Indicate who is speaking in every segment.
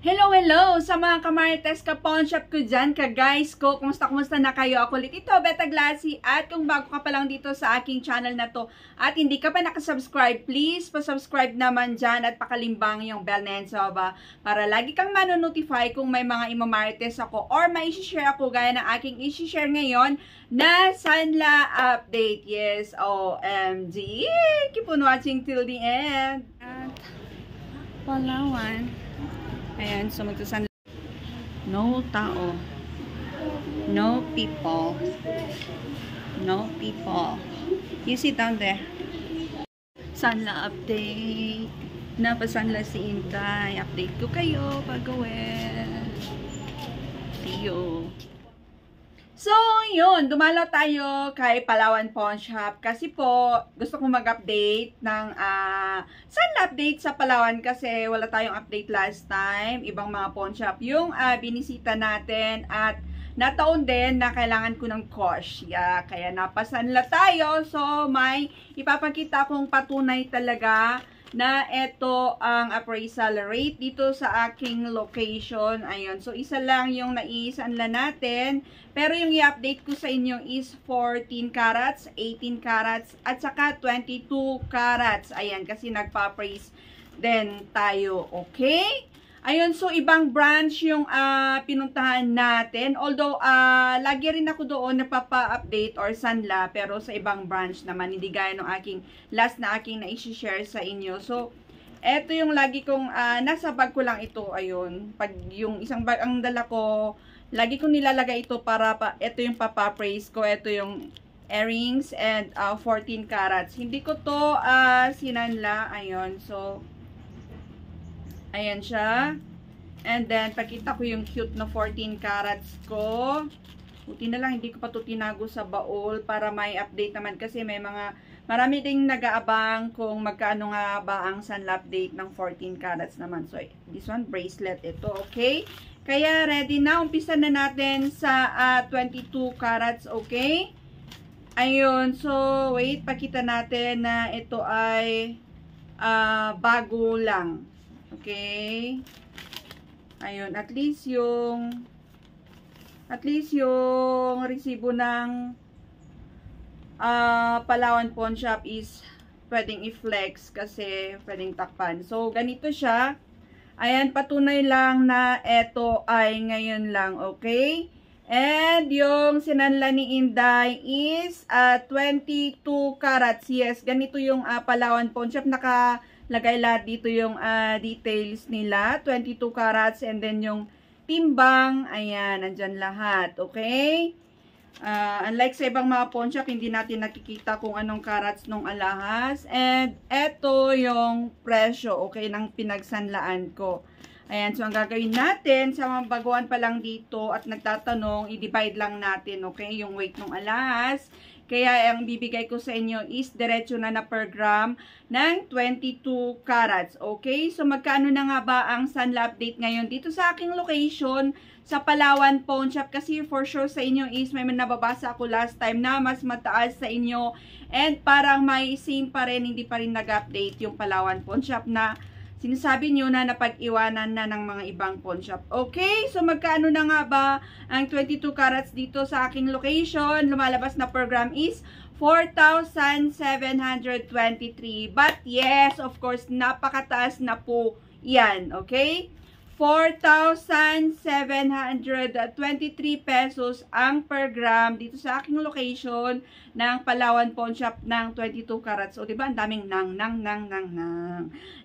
Speaker 1: Hello, hello sa mga kamarites ka pawn shop ko dyan, ka guys ko. Kumusta na kayo? Ako ulit ito, Beta Glassy. At kung bago ka pa lang dito sa aking channel na to at hindi ka pa nakasubscribe, please pa-subscribe naman dyan at pakalimbang yung bell na yan sa baba para lagi kang manonotify kung may mga imamarites ako or may isi-share ako gaya ng aking isi-share ngayon na Sanla update. Yes, OMG! Keep on watching till the end. At Palawan. Ayan, so magsasan. No tao. No people. No people. You sit down there. Sanla update. Napasanla si Intay. Update ko kayo pag-gawin. Tiyo. So, yun. Dumalaw tayo kay Palawan Pawn Shop. Kasi po, gusto kong mag-update ng Sanla update sa Palawan kasi wala tayong update last time. Ibang mga pawn shop yung binisita natin at nataon din na kailangan ko ng cash. Yeah, kaya napasanla tayo. So, may ipapakita kong patunay talaga na ito ang appraisal rate dito sa aking location. Ayun. So, isa lang yung naisanla natin. Pero yung i-update ko sa inyo is 14 carats, 18 carats, at saka 22 carats. Ayan, kasi nagpa-appraise din tayo. Okay? Ayun, so ibang branch yung pinuntahan natin. Although, lagi rin ako doon nagpapa-update or sanla, pero sa ibang branch naman, hindi gaya ng aking last na aking na-share sa inyo. So, eto yung lagi kong, nasa bag ko lang ito, ayun. Pag yung isang bag ang dala ko, lagi kong nilalagay ito para, eto yung papa-praise ko, eto yung earrings and 14 carats. Hindi ko to sinanla, ayun. So, ayan siya. And then, pakita ko yung cute na 14 carats ko. Buti na lang, hindi ko pa ito tinago sa baul para may update naman. Kasi may marami ding nag-aabang kung magkano nga ba ang Sanla update ng 14 carats naman. So, this one, bracelet ito, okay? Kaya, ready na. Umpisa na natin sa 22 carats, okay? Ayun, so, wait, pakita natin na ito ay bago lang. Okay. Ayun, at least yung resibo ng Palawan Pawn Shop is pwedeng i-flex kasi pwedeng takpan. So, ganito siya. Ayan, patunay lang na ito ay ngayon lang, okay? And yung sinanla ni Inday is 22 carats. Yes, ganito yung Palawan Pawn Shop. Nakalagay lahat dito yung details nila. 22 carats and then yung timbang, ayan, nandyan lahat. Okay? Unlike sa ibang mga pawn shop, hindi natin nakikita kung anong carats nung alahas. And eto yung presyo, okay, ng pinagsanlaan ko. Ayan, so ang gagawin natin, sa mga baguhan pa lang dito at nagtatanong, i-divide lang natin, okay, yung weight ng alahas. Kaya ang bibigay ko sa inyo is diretso na per gram ng 22 carats. Okay? So magkano na nga ba ang Sanla update ngayon dito sa aking location sa Palawan Pawn Shop? Kasi for sure sa inyo is may nababasa ako last time na mas mataas sa inyo. And parang may same pa rin, hindi pa rin nag-update yung Palawan Pawn Shop na sinasabi nyo na napag-iwanan na ng mga ibang pawn shop. Okay, so magkano na nga ba ang 22 carats dito sa aking location? Lumalabas na per gram is 4,723. But yes, of course, napakataas na po yan. Okay? 4,723 pesos ang per gram dito sa aking location ng Palawan Pawn Shop ng 22 carats. O diba, ang daming nang.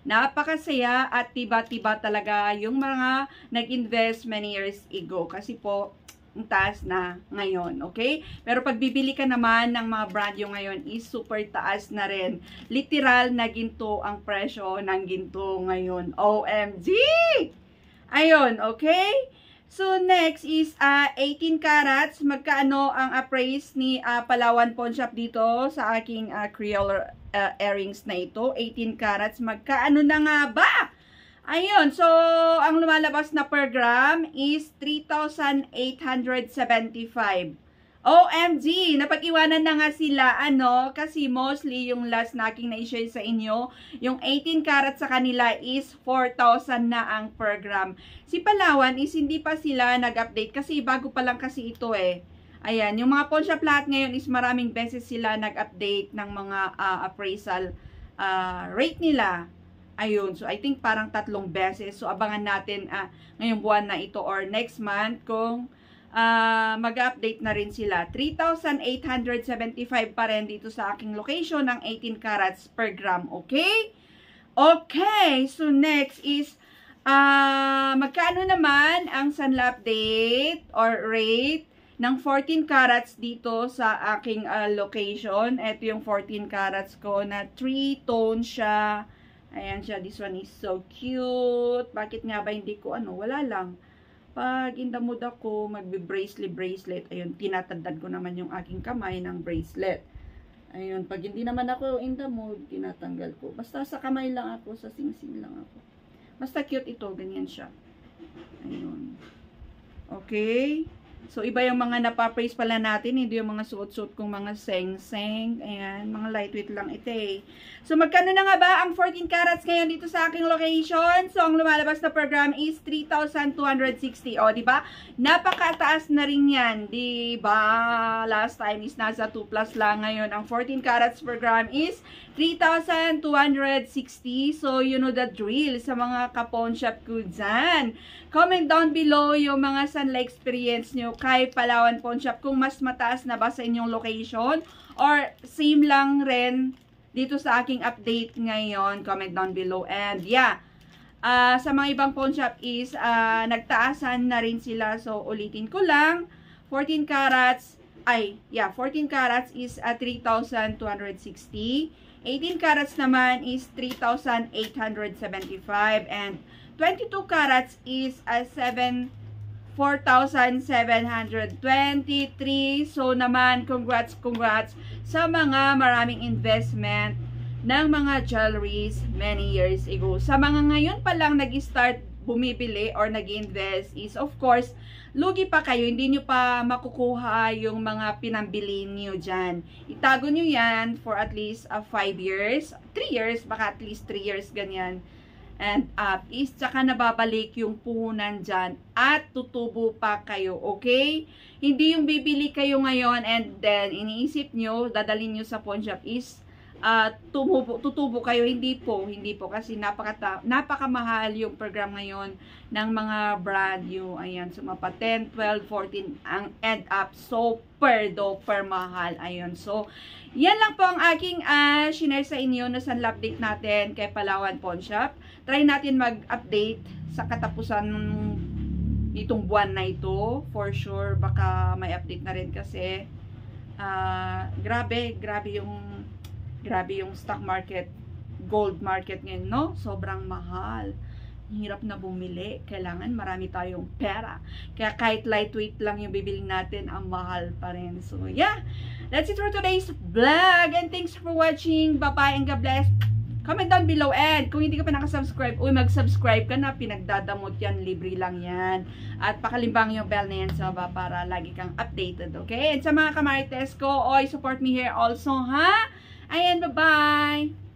Speaker 1: Napakasaya at tiba-tiba talaga yung mga nag-invest many years ago. Kasi po, ang taas na ngayon, okay? Pero pag bibili ka naman ng mga brand yung ngayon is super taas na rin. Literal na ginto ang presyo ng ginto ngayon. OMG! Ayun, okay? So, next is 18 carats. Magkano ang appraise ni Palawan Pawn Shop dito sa aking Creole earrings na ito? 18 carats. Magkano na nga ba? Ayun, so, ang lumalabas na per gram is 3,875. OMG! Napag-iwanan na nga sila, kasi mostly yung last na aking na-share sa inyo, yung 18 karat sa kanila is 4,000 na ang per gram. Si Palawan is hindi pa sila nag-update kasi bago pa lang kasi ito eh. Ayan, yung mga pawn shop lahat ngayon is maraming beses sila nag-update ng mga appraisal rate nila. Ayun, so I think parang 3 beses. So abangan natin ngayong buwan na ito or next month kung mag-update na rin sila. 3,875 pa rin dito sa aking location ng 18 carats per gram. Okay? Okay, so next is magkano naman ang sunlap date or rate ng 14 carats dito sa aking location. Ito yung 14 carats ko na 3-tone siya. Ayan siya. This one is so cute. Bakit nga ba hindi ko wala lang. Pag in the mood ako, magbe-bracelet. Ayun, tinatandad ko naman yung aking kamay ng bracelet. Ayun, pag hindi naman ako in the mood, tinatanggal ko. Basta sa kamay lang ako, sa sing-sing lang ako. Basta cute ito, ganyan siya. Ayun. Okay. So, iba yung mga napapraise pala natin, hindi yung mga suot-suot kong mga seng-seng. Ayan, mga lightweight lang ito eh. So, magkano na nga ba ang 14 carats ngayon dito sa aking location? So, ang lumalabas na program is 3,260. O, diba? Napakataas na rin yan. Diba? Last time is nasa 2 plus lang. Ngayon, ang 14 carats per gram is 3,260. So, you know the drill sa mga ka-pawn shop ko dyan. Comment down below yung mga sunlight experience nyo kay Palawan Pawn Shop kung mas mataas na ba sa inyong location or same lang rin dito sa aking update ngayon. Comment down below. And yeah, sa mga ibang pawn shop is nagtaasan na rin sila. So, ulitin ko lang. 14 carats is 3,260. 18 carats naman is 3,875. And 22 carats is 4,723. So naman, congrats sa mga maraming investment ng mga jewelries many years ago. Sa mga ngayon pa lang nag-start bumibili or nag-invest is of course, lugi pa kayo. Hindi nyo pa makukuha yung mga pinambili nyo dyan. Itago nyo yan for at least 5 years, 3 years, baka at least 3 years ganyan. And up is tsaka nababalik yung puhunan dyan at tutubo pa kayo, okay? Hindi yung bibili kayo ngayon and then iniisip nyo, dadalhin nyo sa pawn shop is tutubo kayo. Hindi po kasi napakamahal yung program ngayon ng mga brand new. Ayan, sumapa 10, 12, 14 ang end up super mahal. Ayan, so yan lang po ang aking share sa inyo na sunlap update natin kay Palawan Pawn Shop. Try natin mag-update sa katapusan itong buwan na ito. For sure, baka may update na rin kasi grabe yung stock market, gold market ngayon, no? Sobrang mahal. Hirap na bumili. Kailangan marami tayong pera. Kaya kahit lightweight lang yung bibili natin, ang mahal pa rin. So, yeah. That's it for today's vlog. And thanks for watching. Bye-bye and God bless. Comment down below. And kung hindi ka pa nakasubscribe, mag-subscribe ka na. Pinagdadamot yan. Libre lang yan. At pakalimbang yung bell na yan sa baba para lagi kang updated. Okay? And sa mga kamarites ko, support me here also, ha? Ayan, bye-bye!